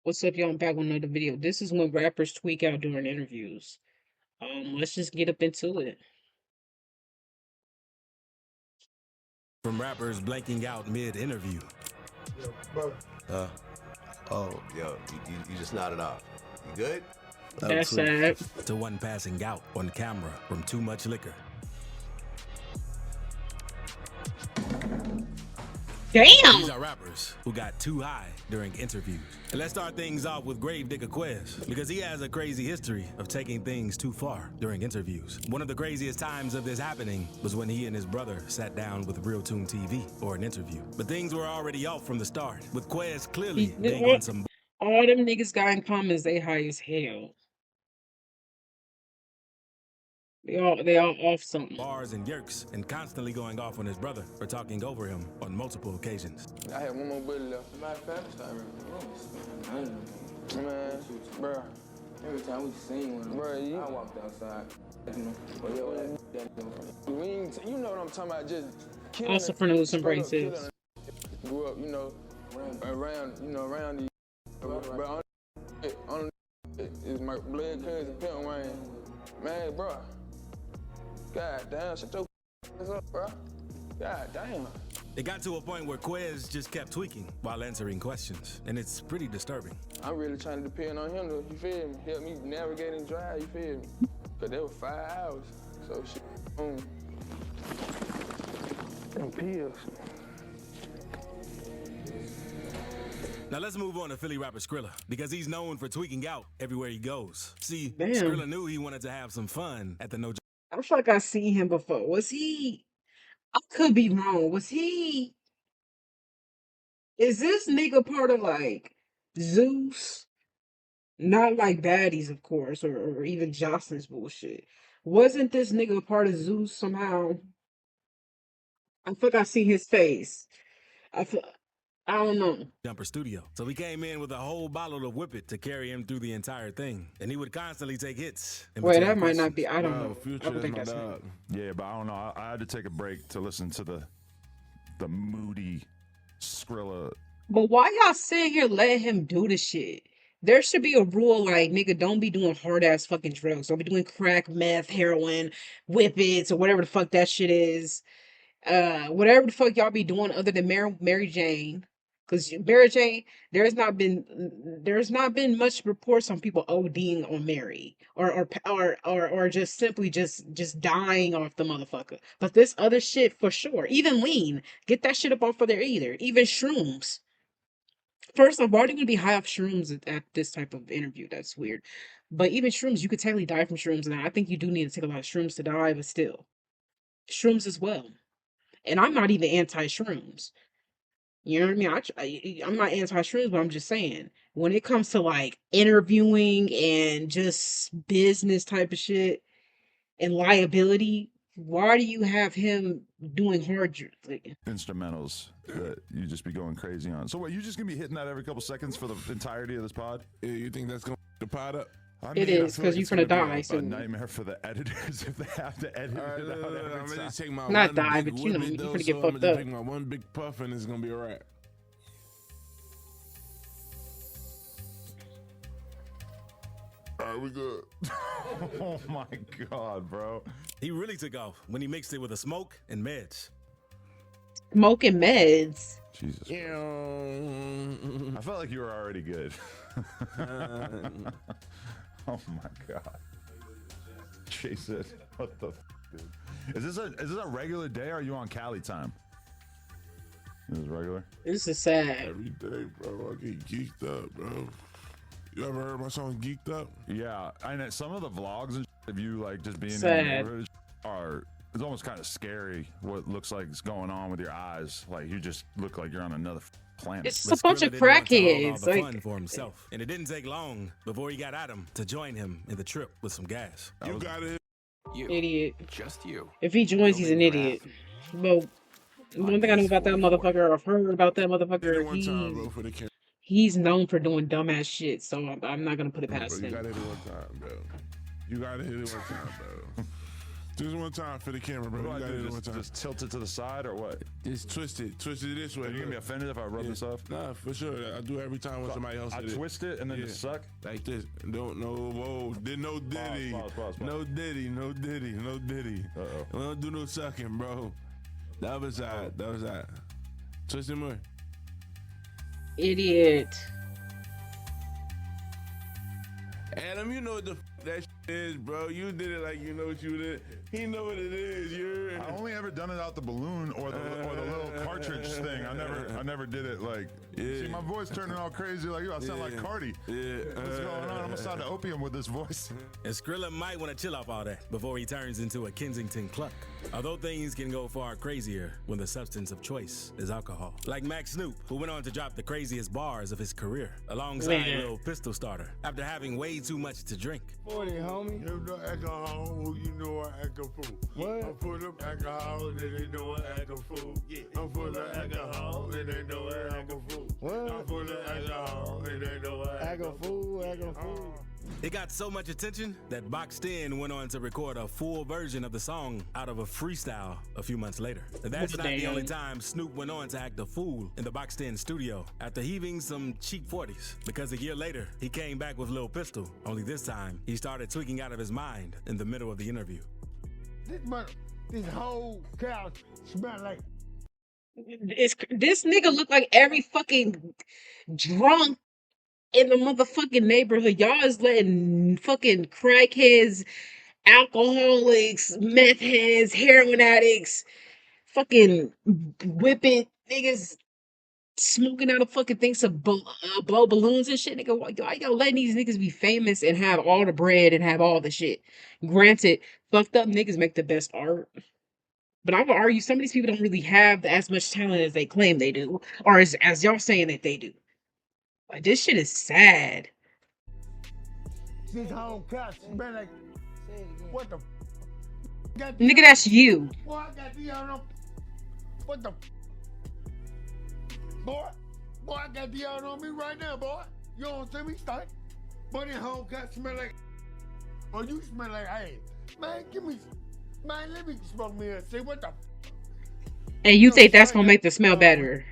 What's up, y'all? I'm back with another video. This is when rappers tweak out during interviews. Let's just get up into it. From rappers blanking out mid-interview. Oh, yo, you just nodded off. You good? That's sad. To one passing out on camera from too much liquor. These Damn! are rappers who got too high during interviews. And let's start things off with Gravedigger Quez, because he has a crazy history of taking things too far during interviews. One of the craziest times of this happening was when he and his brother sat down with Real Tune TV for an interview. But things were already off from the start, with Quez clearly big on some All them niggas got in common is they high as hell. They all off something. bars and yerks, and constantly going off on his brother for talking over him on multiple occasions. I had one more bullet left. Matter of fact, man, bro. Every time we seen one, bro, I walked outside. You know what I'm talking about? Just killing. Also pronounced some braces. Grew up, around these. But on is my blood cousin Pimp Wayne. Man, bro. God damn, shut your ass up, bro. God damn. It got to a point where Quez just kept tweaking while answering questions, and it's pretty disturbing. I'm really trying to depend on him to, you feel me? Help me navigate and drive, you feel me? Cause that was 5 hours. So shit, them pills. Now let's move on to Philly rapper Skrilla, because he's known for tweaking out everywhere he goes. See, Damn. Skrilla knew he wanted to have some fun at the No I feel like I've seen him before. Was he? I could be wrong. Was he? Is this nigga part of like Zeus? Not like baddies, of course, or even Jocelyn's bullshit. Wasn't this nigga part of Zeus somehow? I feel like I see his face. I don't know. Jumper Studio. So he came in with a whole bottle of Whip It to carry him through the entire thing. And he would constantly take hits. Wait, that might not be. I don't know. Future I don't think is that's my him. dog. Yeah, but I don't know. I had to take a break to listen to the moody Skrilla. But why y'all sitting here letting him do the shit? There should be a rule like, nigga, don't be doing hard ass fucking drugs. Don't be doing crack, meth, heroin, whippets, or whatever the fuck that shit is. Whatever the fuck y'all be doing other than Mary Jane. Because Mary Jane, there's not been much reports on people ODing on Mary or just simply just dying off the motherfucker. But this other shit for sure. Even lean, get that shit up off of there either. Even shrooms. First off, why are you gonna be high off shrooms at this type of interview? That's weird. But even shrooms, you could technically die from shrooms, and I think you do need to take a lot of shrooms to die, but still. Shrooms as well. And I'm not even anti-shrooms. You know what I mean? I'm not anti-shrooms, but I'm just saying, when it comes to like interviewing and just business type of shit and liability, why do you have him doing hard Instrumentals that you just be going crazy on. So what, you just gonna be hitting that every couple seconds for the entirety of this pod? Yeah, you think that's gonna the pod up? I It mean, I is, feel 'cause like you're it's gonna gonna be die a soon. nightmare for the editors if they have to edit All right, it out I'm every gonna time. just take my Not one die, big but you know, whippet, you though, finna get so fucked I'm gonna up. take my one big puff and it's gonna be alright. Alright, we good. Oh my god, bro. He really took off when he mixed it with a smoke and meds. Smoking meds. Jesus Christ. Yeah. I felt like you were already good. Oh my god. Jesus. What the f, dude? Is this a regular day or are you on Cali time? This is regular? This is sad. Every day, bro. I get geeked up, bro. You ever heard my song Geeked Up? Yeah. And some of the vlogs and of you like just being in Sad. the neighborhood are it's almost kind of scary what looks like is going on with your eyes. Like you just look like you're on another planet. It's But a bunch Skrilla of didn't want to hold all crackheads. the Like, fun for himself. And it didn't take long before he got Adam to join him in the trip with some gas. You got it. idiot. Just you. If he joins, he's an idiot. But one thing I know about that motherfucker, or I've heard about that Did it motherfucker, one time, bro, for the camera. he's known for doing dumbass shit. So I'm not gonna put it Bro, past you him. got it one time, bro. You got to hit it one time, bro. Just one time for the camera, bro. What do You I gotta do? do it one time. Just tilt it to the side or what? Just twist it this way. Are you gonna be offended if I rub this off? Nah, for sure. I do every time when somebody else I did it. twist it and then just suck. Like this. Don't no whoa. Did no diddy. Pause. No diddy. No diddy. No diddy. Uh-oh. We don't do no sucking, bro. The other side. The other side. Twist it more. Idiot. Adam, you know what the that is, bro. You did it like you know what you did. He know what it is. You're. I only ever done it out the balloon or the little cartridge thing. I never did it like. Yeah. See, my voice turning all crazy. Like, yo, I sound like Cardi. Yeah. What's going on? I'm gonna sound the opium with this voice. And Skrilla might want to chill off all that before he turns into a Kensington cluck. Although things can go far crazier when the substance of choice is alcohol. Like Max Snoop, who went on to drop the craziest bars of his career, alongside Man. Lil Pistol Starter, after having way too much to drink. 40, homie. You know alcohol, you know I act a fool. What? I'm full of alcohol and they know I act a fool. I'm full of alcohol and they know I act a fool. What? I'm full of alcohol and they know I Act a fool, act a fool. It got so much attention that Boxed In went on to record a full version of the song out of a freestyle a few months later. That's not the Damn. only time Snoop went on to act a fool in the Boxed In studio after heaving some cheap 40s, because a year later, he came back with Lil Pistol, only this time, he started tweaking out of his mind in the middle of the interview. This whole couch smell like This nigga look like every fucking drunk in the motherfucking neighborhood. Y'all is letting fucking crackheads, alcoholics, meth heads, heroin addicts, fucking whipping niggas smoking out of fucking things to blow balloons and shit. Nigga, why y'all letting these niggas be famous and have all the bread and have all the shit? Granted, fucked up niggas make the best art. But I would argue some of these people don't really have as much talent as they claim they do, or as y'all saying that they do. Like, this shit is sad. this whole couch smell like what the got Nigga, that's you. boy, I got the on what the boy, I got the on me right now, boy. You don't see me stink. But this whole couch smell like or you smell like ass. Man, man, let me smoke me and see what the And you think that's gonna make the smell better.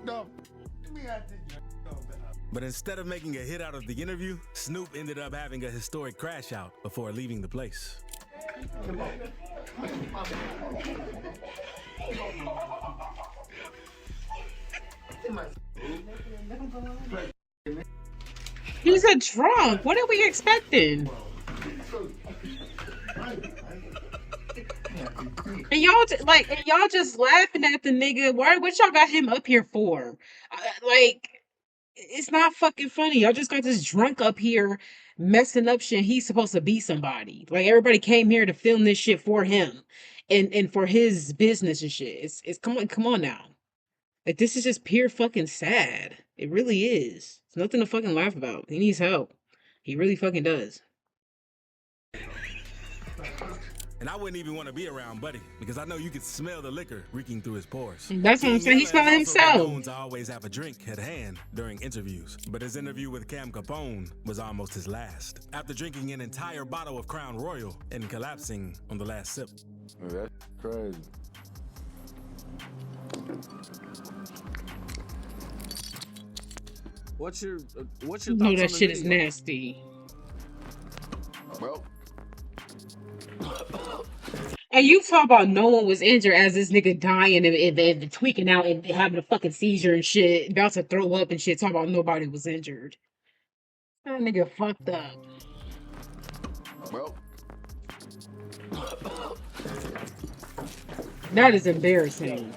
no. Let me have this. But instead of making a hit out of the interview, Snoop ended up having a historic crash out before leaving the place. He's a drunk. What are we expecting? And y'all just laughing at the nigga. What y'all got him up here for? Like, it's not fucking funny. Y'all just got this drunk up here messing up shit. He's supposed to be somebody. Like, everybody came here to film this shit for him and for his business and shit. It's come on now. Like, this is just pure fucking sad. It really is. It's nothing to fucking laugh about. He needs help. He really fucking does. And I wouldn't even want to be around Buddy, because I know you could smell the liquor reeking through his pores. That's what I'm saying. He King Yella smelling is also himself. known to always have a drink at hand during interviews, but his interview with Cam Capone was almost his last, after drinking an entire bottle of Crown Royal and collapsing on the last sip. That's crazy. What's your No, thoughts that on the shit is video? nasty. Well, And you talk about no one was injured as this nigga dying and tweaking out and having a fucking seizure and shit, about to throw up and shit. Talk about nobody was injured. That nigga fucked up. well. That is embarrassing.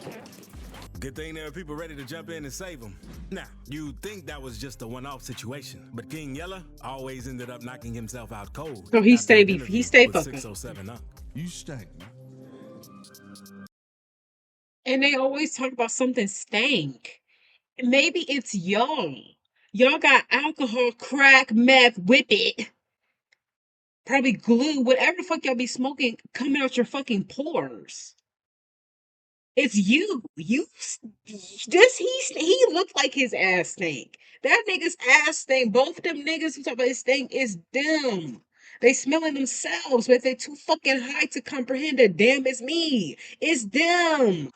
Good thing there were people ready to jump in and save him. Now, you'd think that was just a one-off situation, but King Yella always ended up knocking himself out cold. So he after stay an be- interview he stay with fucking. 607 Unc. You stank, man. And they always talk about something stank. Maybe it's y'all. Y'all got alcohol, crack, meth, whip it. Probably glue, whatever the fuck y'all be smoking coming out your fucking pores. It's you. He looked like his ass stank. That nigga's ass stank. Both of them niggas who talk about his stank is them. They smelling themselves, but they too fucking high to comprehend that damn it's me. It's them.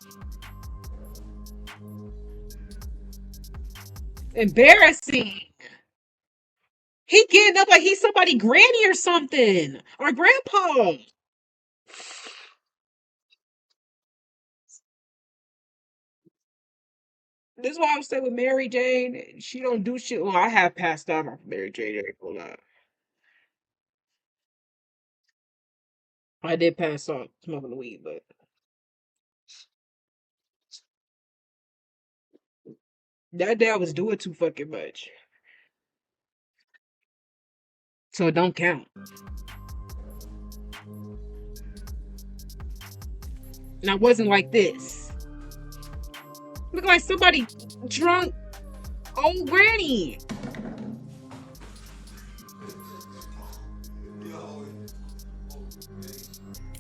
Embarrassing. He getting up like he's somebody granny or something. Or grandpa. This is why I'm saying with Mary Jane, she don't do shit. Well, I have passed out on Mary Jane. I ain't gonna lie. I did pass out smoking the weed, but that day I was doing too fucking much. So it don't count. And I wasn't like this. Look like somebody drunk old granny.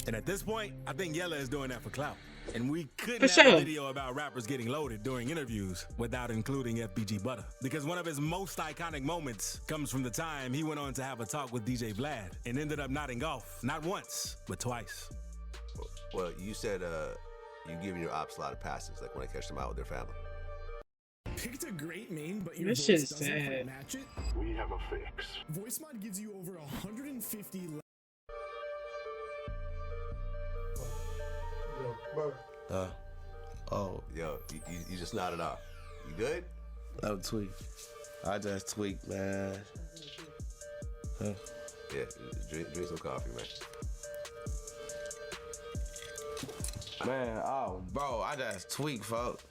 And at this point, I think Yella is doing that for clout. And we couldn't For have a sure. video about rappers getting loaded during interviews without including FBG Butter. Because one of his most iconic moments comes from the time he went on to have a talk with DJ Vlad and ended up nodding off, not once, but twice. Well, you said you giving your ops a lot of passes, like when I catch them out with their family. Picked a great main, but your This voice shit is doesn't quite sad. match it? We have a fix. VoiceMod gives you over 150 Oh, yo, you just nodded off. You good? I'm tweaked. I just tweaked, man. Huh? Yeah, drink some coffee, man. Man, oh, bro, I just tweaked, folks.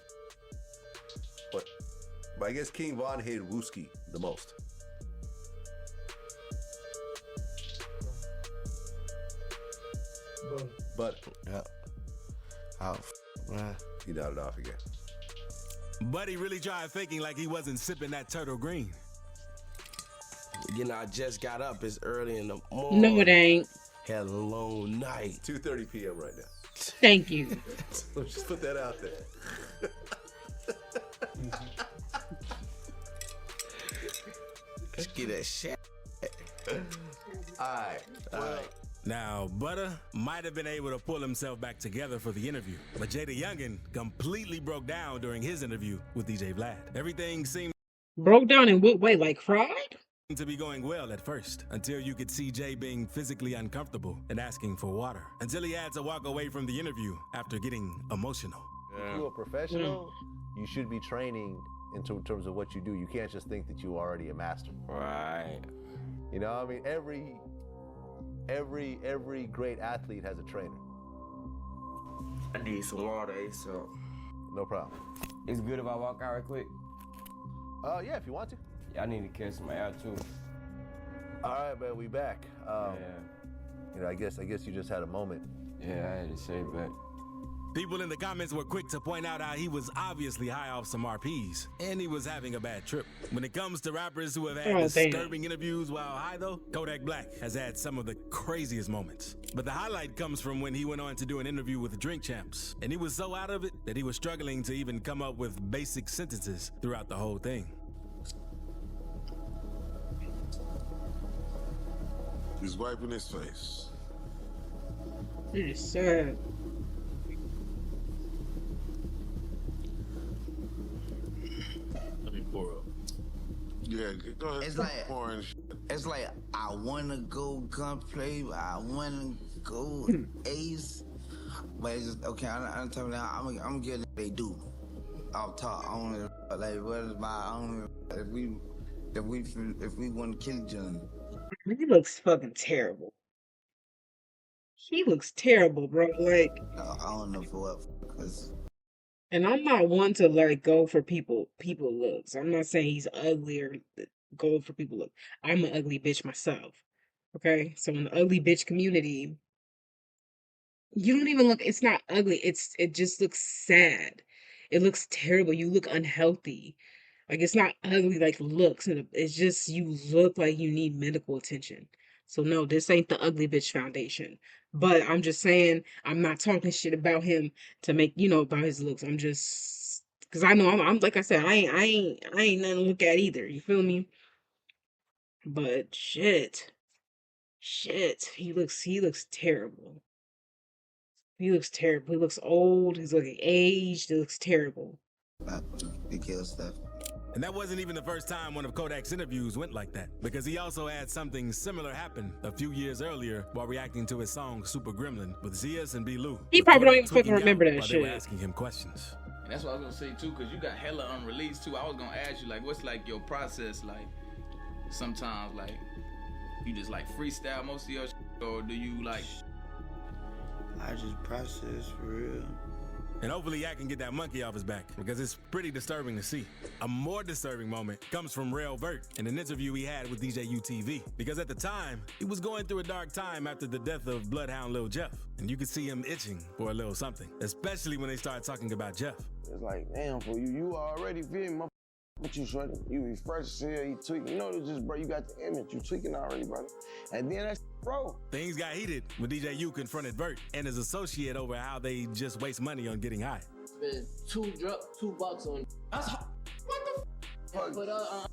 But I guess King Von hated Wooski the most. But Yeah. Oh, man. he nodded off again. Buddy really tried faking like he wasn't sipping that turtle green. You know, I just got up. It's early in the morning. No, it ain't. Had a long night. 2:30 p.m. right now. Thank you. Let's just put that out there. Let's get that shit. All right. Now, Butter might have been able to pull himself back together for the interview, but Jada Youngin completely broke down during his interview with DJ Vlad. Everything seemed Broke down in what way? Like cried? to be going well at first, until you could see Jay being physically uncomfortable and asking for water, until he had to walk away from the interview after getting emotional. If you're a professional, you should be training in terms of what you do. You can't just think that you're already a master. Right. You know, I mean, every great athlete has a trainer. I need some water, so. No problem. It's good if I walk out right quick. Yeah, if you want to. Yeah, I need to catch some air too. All right, man, we back. You know, I guess you just had a moment. Yeah, I had to say that. People in the comments were quick to point out how he was obviously high off some RPs, and he was having a bad trip. When it comes to rappers who have had Oh, damn. disturbing interviews while high, though, Kodak Black has had some of the craziest moments. But the highlight comes from when he went on to do an interview with Drink Champs, and he was so out of it that he was struggling to even come up with basic sentences throughout the whole thing. He's wiping his face. It is sad. Let me pour up. Yeah, go ahead. It's like- pouring. It's like I wanna go gunplay, I wanna go ace, but it's just okay. I'm telling you, I'm getting they do. I'll talk. I don't like what is my. I don't if we want to kill each other. He looks fucking terrible. He looks terrible, bro. Like, I don't know for what because and I'm not one to like go for people looks. I'm not saying he's ugly or go for people look. I'm an ugly bitch myself. Okay? So in the ugly bitch community, you don't even look, it's not ugly. It just looks sad. It looks terrible. You look unhealthy. Like it's not ugly like looks. It's just you look like you need medical attention. So no, this ain't the ugly bitch foundation. But I'm just saying I'm not talking shit about him to make about his looks. I'm just because I know I'm like I said I ain't nothing to look at either. You feel me? But shit. Shit, he looks terrible. He looks terrible. He looks old. He's looking aged. He looks terrible. Big kill stuff. And that wasn't even the first time one of Kodak's interviews went like that, because he also had something similar happen a few years earlier while reacting to his song Super Gremlin with Zias and B. Lou. He with probably don't Kodak even fucking tweaking out remember that while they were shit. asking him questions. And that's what I was gonna say too, cause you got hella unreleased too. I was gonna ask you like, what's like your process like? Sometimes like you just like freestyle most of your shit, or do you like? I just process for real. And hopefully Yak can get that monkey off his back, because it's pretty disturbing to see. A more disturbing moment comes from Rail Vert in an interview he had with DJ UTV, because at the time, he was going through a dark time after the death of Bloodhound Lil Jeff, and you could see him itching for a little something, especially when they started talking about Jeff. It's like, damn, for you already feel me, but you shorty, you refresh as hell, you tweaking. You know, it's just, bro, you got the image, you tweaking already, brother. And then that's bro. Things got heated when DJ U confronted Vert and his associate over how they just waste money on getting high. Spend $2 on. That's what the fuck? But Hold on.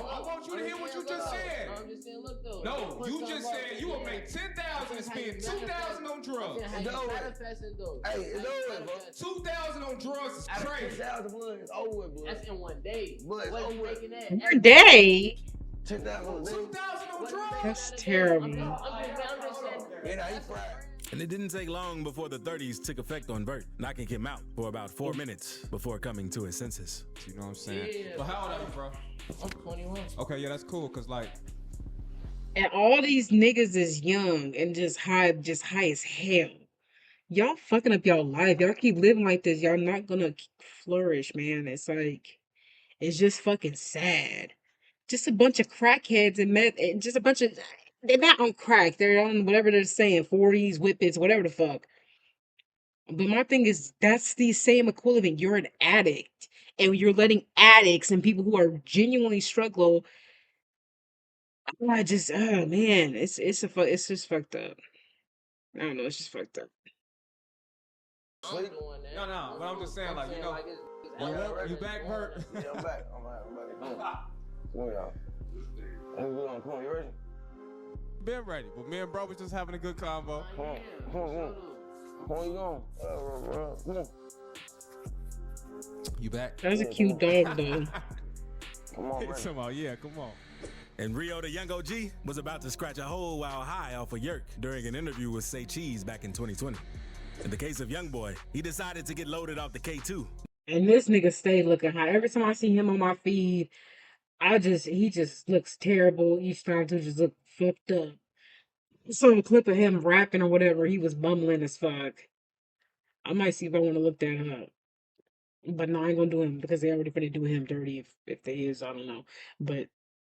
I want you to hear what you just said. I'm just saying, look though. No, you just said you will make 10,000 and spend 2,000 on drugs. Hey, it's over, bro. 2,000 on drugs is crazy. 10,000 blood is over with, blood. That's in one day. Blood is over with. One day? 10,000 on drugs. That's terrible. Yeah, nah, he fried. And it didn't take long before the 30s took effect on Vert, knocking him out for about 4 minutes before coming to his senses. You know what I'm saying? Yeah. Well, how old are you, bro? I'm 21. Okay, yeah, that's cool, cause like, And all these niggas is young and just high as hell. Y'all fucking up y'all life. Y'all keep living like this. Y'all not gonna flourish, man. It's like, it's just fucking sad. Just a bunch of crackheads and meth, and just a bunch of, they're not on crack. They're on whatever they're saying, 40s, whippets, whatever the fuck. But my thing is, that's the same equivalent. You're an addict, and you're letting addicts and people who are genuinely struggle. I just, oh man, it's just fucked up. I don't know, it's just fucked up. no. But I'm just saying, like, you know, you back, Vert? Yeah, I'm back. I'm back. Come on, y'all. Come on, you ready? Been ready, but me and bro was just having a good convo. Come on, you going? Come on. You back? That was a cute dog, though. Come on, man. Yeah, come on. And Rio the Young OG was about to scratch a hole while high off of Yerk during an interview with Say Cheese back in 2020. In the case of Youngboy, he decided to get loaded off the K2. And this nigga stayed looking high. Every time I see him on my feed, he just looks terrible. Each time to just look fucked up. I saw a clip of him rapping or whatever. He was mumbling as fuck. I might see if I want to look that up. But no, I ain't gonna do him because they already finna do him dirty if there is, I don't know. But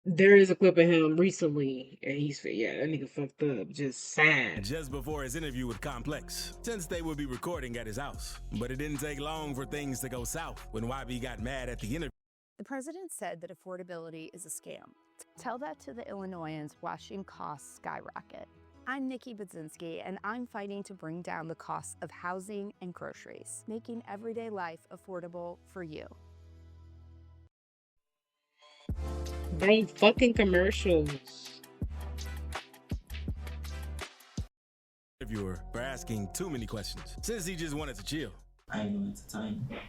there is a clip of him recently, and that nigga fucked up. Just sad. Just before his interview with Complex, since they would be recording at his house. But it didn't take long for things to go south when YB got mad at the interview. The president said that affordability is a scam. Tell that to the Illinoisans watching costs skyrocket. I'm Nikki Budzinski, and I'm fighting to bring down the cost of housing and groceries, making everyday life affordable for you. Bro, fucking commercials. Interviewer for asking too many questions, since he just wanted to chill. I ain't no entertainer.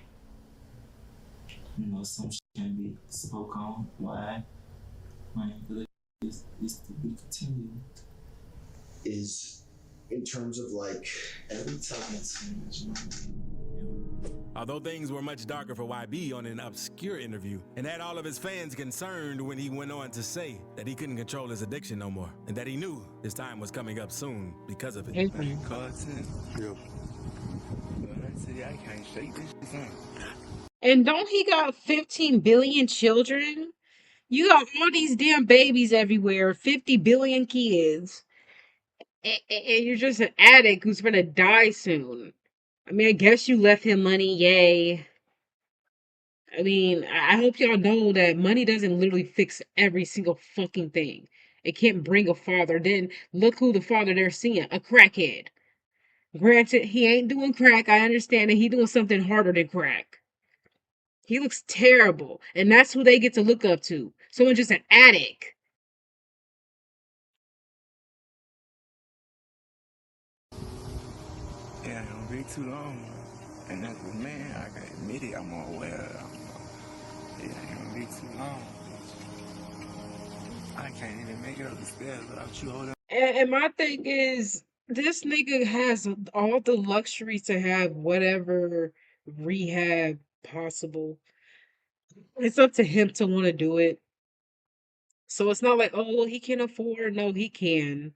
You know, some shit can be spoke on. Why? My ability is to be continued. Is in terms of like every time it's Although things were much darker for YB on an obscure interview, and had all of his fans concerned when he went on to say that he couldn't control his addiction no more, and that he knew his time was coming up soon because of it. I can't shake this shit. And don't he got 15 billion children? You got all these damn babies everywhere, 50 billion kids, and you're just an addict who's gonna die soon. I mean, I guess you left him money, yay. I mean, I hope y'all know that money doesn't literally fix every single fucking thing. It can't bring a father. Then look who the father they're seeing, a crackhead. Granted, he ain't doing crack. I understand that he doing something harder than crack. He looks terrible, and that's who they get to look up to. Someone just an addict. too long. And that's a man, I gotta admit it, I'm aware. It ain't gonna be too long. I can't even make it up the stairs without you holding. And my thing is, this nigga has all the luxury to have whatever rehab possible. It's up to him to want to do it. So it's not like, oh, well, he can afford. No, he can.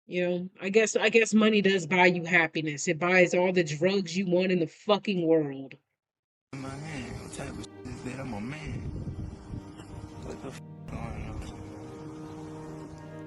You know, I guess money does buy you happiness. It buys all the drugs you want in the fucking world. My man, what type of shit is that? I'm a man. What the f going on?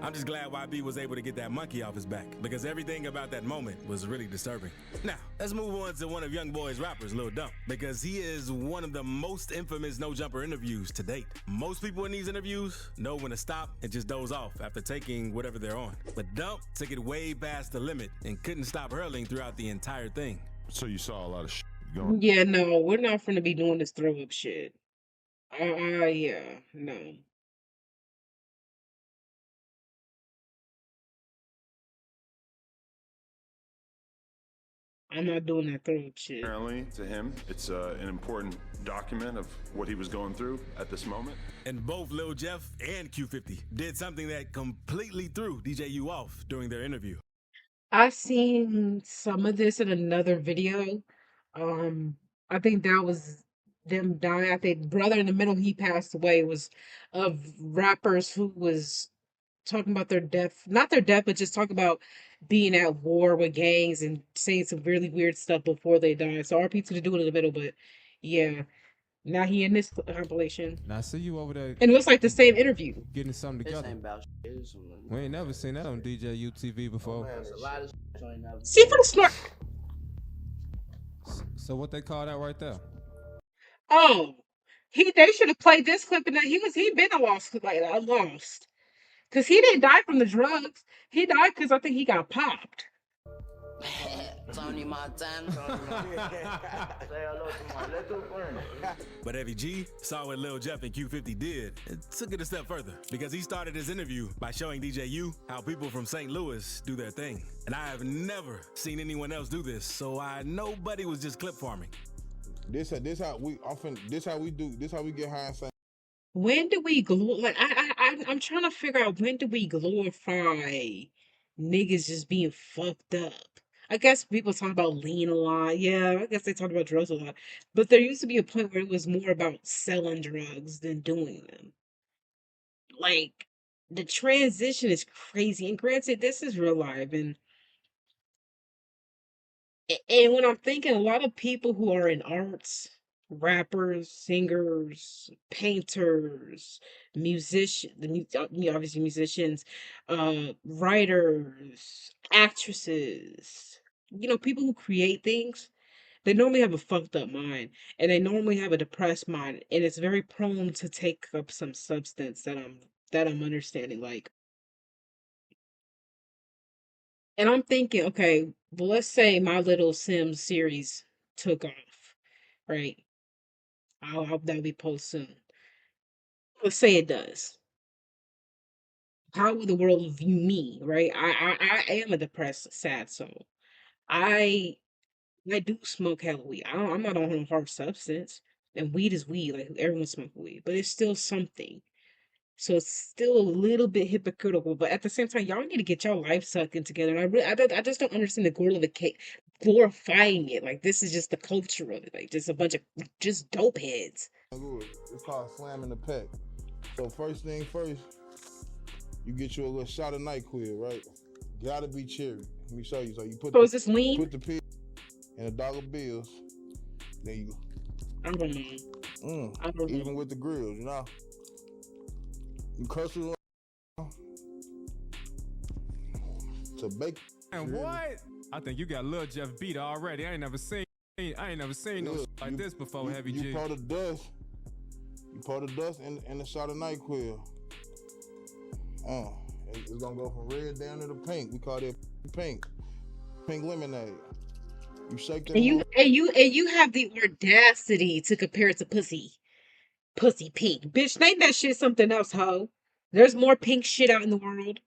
I'm just glad YB was able to get that monkey off his back because everything about that moment was really disturbing. Now, let's move on to one of Young Boy's rappers, Lil Dump, because he is one of the most infamous No Jumper interviews to date. Most people in these interviews know when to stop and just doze off after taking whatever they're on. But Dump took it way past the limit and couldn't stop hurling throughout the entire thing. So you saw a lot of shit going. Yeah, no, we're not finna be doing this throw up shit. Yeah, no. I'm not doing that throw up shit. Apparently, to him, it's an important document of what he was going through at this moment. And both Lil Jeff and Q50 did something that completely threw DJU off during their interview. I seen some of this in another video. I think that was them dying. I think Brother in the Middle, he passed away, was of rappers who was talking about their death, not their death, but just talking about being at war with gangs and saying some really weird stuff before they died. So RP to the dude in the middle, but yeah. Now he in this compilation. Now I see you over there. And it looks like the same interview. Getting something This together. ain't about shit. We ain't never seen that on DJ UTV before. There's a lot of shit I ain't never See for the snort. So what they call that right there? Oh, they should have played this clip and that he been a lost because he didn't die from the drugs. He died because I think he got popped. Tony Montana. Say hello to my little friend. But Heavy G saw what Lil Jeff and Q50 did and took it a step further because he started his interview by showing DJU how people from St. Louis do their thing. And I have never seen anyone else do this, so nobody was just clip farming. This how we get high in St. When do we I'm trying to figure out when do we glorify niggas just being fucked up? I guess people talk about lean a lot. Yeah, I guess they talk about drugs a lot. But there used to be a point where it was more about selling drugs than doing them. Like, the transition is crazy. And granted, this is real life. And when I'm thinking, a lot of people who are in arts, rappers, singers, painters, obviously musicians, writers, actresses, people who create things, they normally have a fucked up mind and they normally have a depressed mind, and it's very prone to take up some substance that I'm understanding, like. And I'm thinking, okay, well, let's say my little Sims series took off, right? I hope that'll be post soon. Let's say it does. How will the world view me, right? I am a depressed, sad soul. I do smoke hella weed. I'm not on a hard substance, and weed is weed. Like everyone smokes weed, but it's still something. So it's still a little bit hypocritical, but at the same time, y'all need to get y'all life sucking together. And I just don't understand the glorifying it. Like this is just the culture of it. Like just a bunch of just dope heads. It's called slamming the pack. So first thing first, you get you a little shot of NyQuil, right? Gotta be cherry. Let me show you. So you put. So is this lean? Put the pill in $1 bills. There you go. I don't know. I don't know. Even with the grills, you know. You crush it to bake. And what? I think you got Lil Jeff beat already. I ain't never seen no shit like this before, Heavy G. You pour the dust in the shot of NyQuil. It's gonna go from red down to the pink. We call it pink lemonade. You shake that. And you have the audacity to compare it to pussy pink. Bitch, name that shit something else, ho. There's more pink shit out in the world.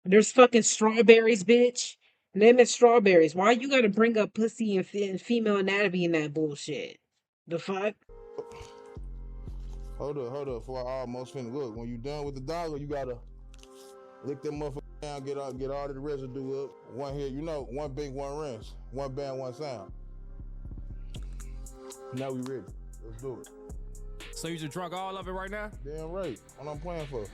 There's fucking strawberries, bitch. Name it strawberries. Why you gotta bring up pussy and female anatomy in that bullshit? The fuck? Hold up, before I almost finished. Look, when you done with the dollar, you gotta lick that motherfucker down, get all of the residue up. One here, one big, one rinse. One band, one sound. Now we ready. Let's do it. So you just drunk all of it right now? Damn right. What I'm playing for.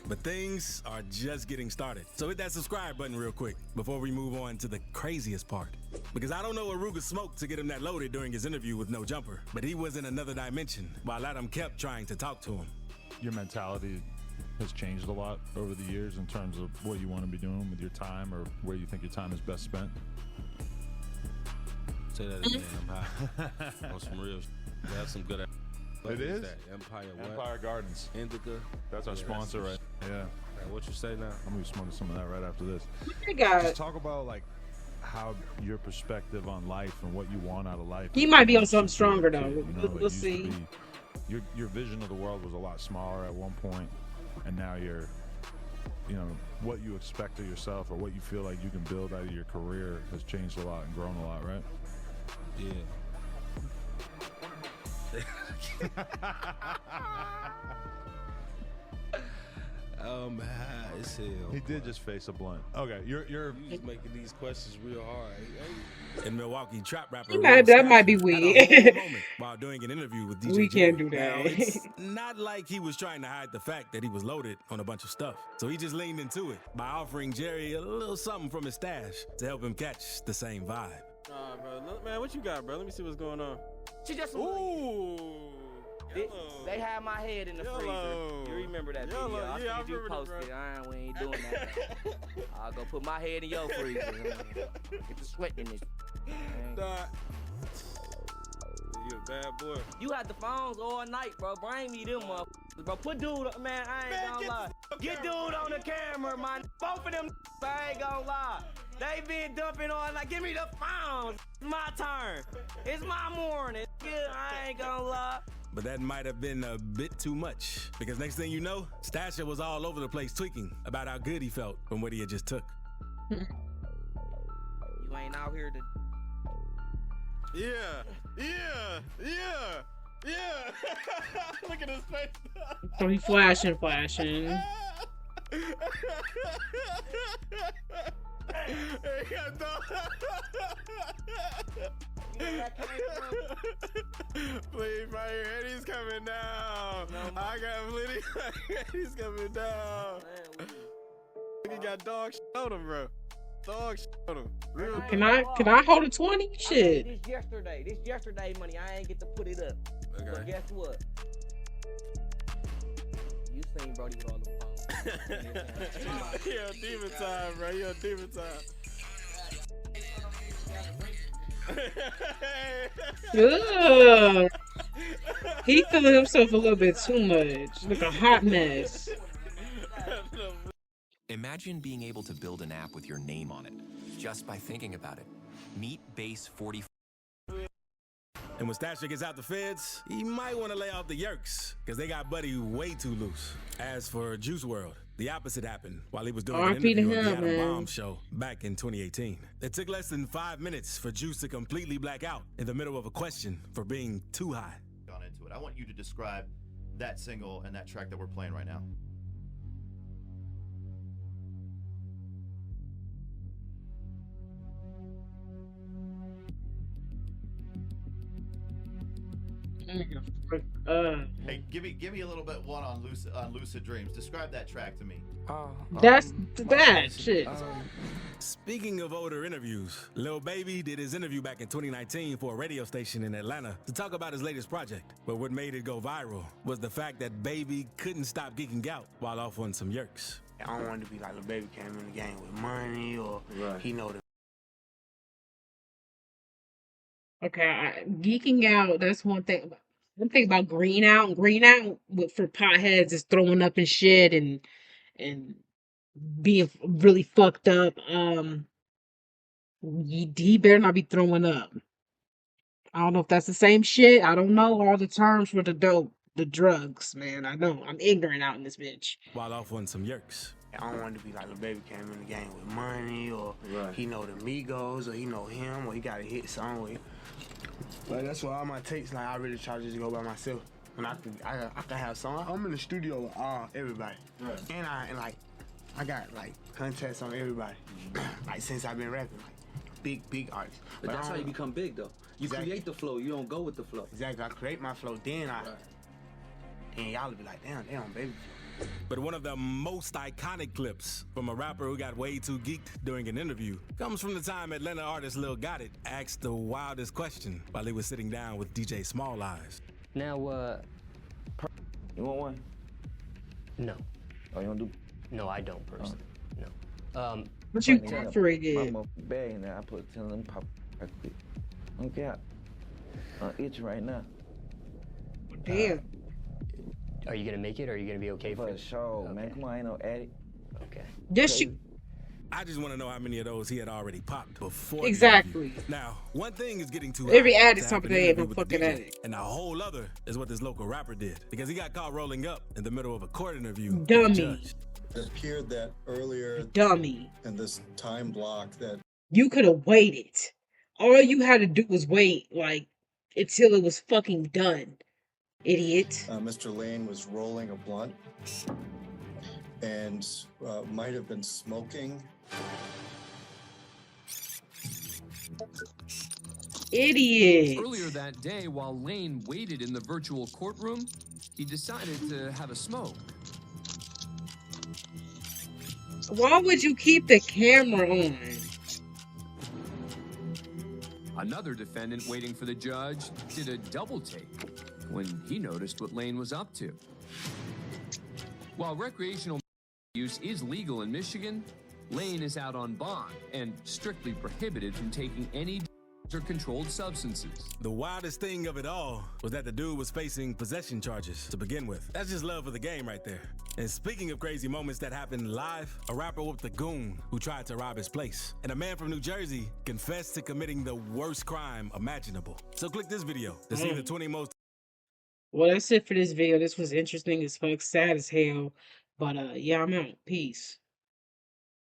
But things are just getting started. So hit that subscribe button real quick before we move on to the craziest part. Because I don't know what Ruger smoked to get him that loaded during his interview with No Jumper, but he was in another dimension while Adam kept trying to talk to him. Your mentality has changed a lot over the years in terms of what you want to be doing with your time or where you think your time is best spent. Say that again. I'm high. On some real. They have some good. It is? Empire what? Empire Gardens. Indica. That's our sponsor, right? Yeah. What you say now? I'm gonna be smoking some of that right after this. You got Just talk about like how your perspective on life and what you want out of life. He might be on something stronger though. You know, We'll see. Your vision of the world was a lot smaller at one point, and now what you expect of yourself or what you feel like you can build out of your career has changed a lot and grown a lot, right? Yeah. High as hell. He did just face a blunt. Okay, you're just making these questions real hard. And Milwaukee trap rapper. That might be weird. While doing an interview with DJ We can't do Now, that. it's not like he was trying to hide the fact that he was loaded on a bunch of stuff. So he just leaned into it by offering Jerry a little something from his stash to help him catch the same vibe. Nah, bro. Man, what you got, bro? Let me see what's going on. She just Ooh. They had my head in the freezer. You remember that video? I Yeah, I think you remember posted. We ain't doing that. I'll go put my head in your freezer. Get the sweat in this. Nah. You a bad boy. You had the phones all night, bro. Bring me them motherfuckers, bro. Put dude up, man. I ain't gonna lie. Get dude on the camera, man. Both of them, I ain't gonna lie. They been dumping all night. Give me the phones. It's my turn. It's my morning. I ain't gonna lie. But that might have been a bit too much, because next thing you know, Stasha was all over the place tweaking about how good he felt from what he had just took. You ain't out here to. Yeah. Look at his face. So he flashing. Please, my he's coming down. I got plenty. He's coming down. He got dog shit on him, bro. Dog shit on him. Real Can I hold a 20? Shit. This yesterday money. I ain't get to put it up. Okay. But guess what? You seen Brody with all the phones. Yo, demon time, bro. Yo, demon time. Ugh. He feeling himself a little bit too much. Like a hot mess. Imagine being able to build an app with your name on it, just by thinking about it. Meet Base 40. And when Stasha gets out the feds, he might want to lay off the Yerks, because they got Buddy way too loose. As for Juice WRLD, the opposite happened while he was doing an RP to interview on the him, Adam man. Bomb Show back in 2018. It took less than 5 minutes for Juice to completely black out in the middle of a question for being too high. Gone into it. I want you to describe that single and that track that we're playing right now. Hey, give me a little bit one on Lucid Dreams. Describe that track to me. That's that shit. Speaking of older interviews, Lil Baby did his interview back in 2019 for a radio station in Atlanta to talk about his latest project. But what made it go viral was the fact that Baby couldn't stop geeking out while off on some yerks. I don't want it to be like the baby came in the game with money or he know the. Okay, geeking out. That's one thing. One thing about green out. Green out for potheads is throwing up and shit and being really fucked up. He better not be throwing up. I don't know if that's the same shit. I don't know all the terms for the dope, the drugs, man. I know I'm ignorant out in this bitch. While off on some yerks. I don't want it to be like Lil Baby came in the game with money, or he know the Migos, or he know him, or he got a hit song with. Like that's why all my takes, like I really try to just go by myself. When I can have songs. I'm in the studio with everybody, and I got like contacts on everybody. Like since I've been rapping, like big artists. But that's how you become big, though. You create the flow. You don't go with the flow. Exactly. I create my flow, then and y'all be like, damn, they on Baby flow. But one of the most iconic clips from a rapper who got way too geeked during an interview comes from the time Atlanta artist Lil Got It asked the wildest question while he was sitting down with DJ Small Eyes. Now, you want one? No. Oh, you don't do? No, I don't personally. No. What you offering it? My bag in there, I put 10 of them pop right quick. Okay, I'm itching right now. Damn. Are you gonna make it, or are you gonna be okay for it? For sure, man. Come on, I ain't no addict. Okay. Yes, you. I just want to know how many of those he had already popped before. Exactly. Now, one thing is getting too Every hot ad to is have something an they ain't no interview with the fucking DJ, addict. and a whole other is what this local rapper did, because he got caught rolling up in the middle of a court interview. with the Dummy. judge. It appeared that earlier Dummy. in this time block that You could have waited. All you had to do was wait, like, until it was fucking done. Idiot. Mr. Lane was rolling a blunt and might have been smoking. Idiot. Earlier that day, while Lane waited in the virtual courtroom, he decided to have a smoke. Why would you keep the camera on? Another defendant waiting for the judge did a double take when he noticed what Lane was up to. While recreational use is legal in Michigan, Lane is out on bond and strictly prohibited from taking any or controlled substances. The wildest thing of it all was that the dude was facing possession charges to begin with. That's just love for the game right there. And speaking of crazy moments that happened live, a rapper whooped a goon who tried to rob his place. And a man from New Jersey confessed to committing the worst crime imaginable. So click this video to see the 20 most. Well, that's it for this video. This was interesting as fuck, sad as hell. But yeah, I'm out. Peace.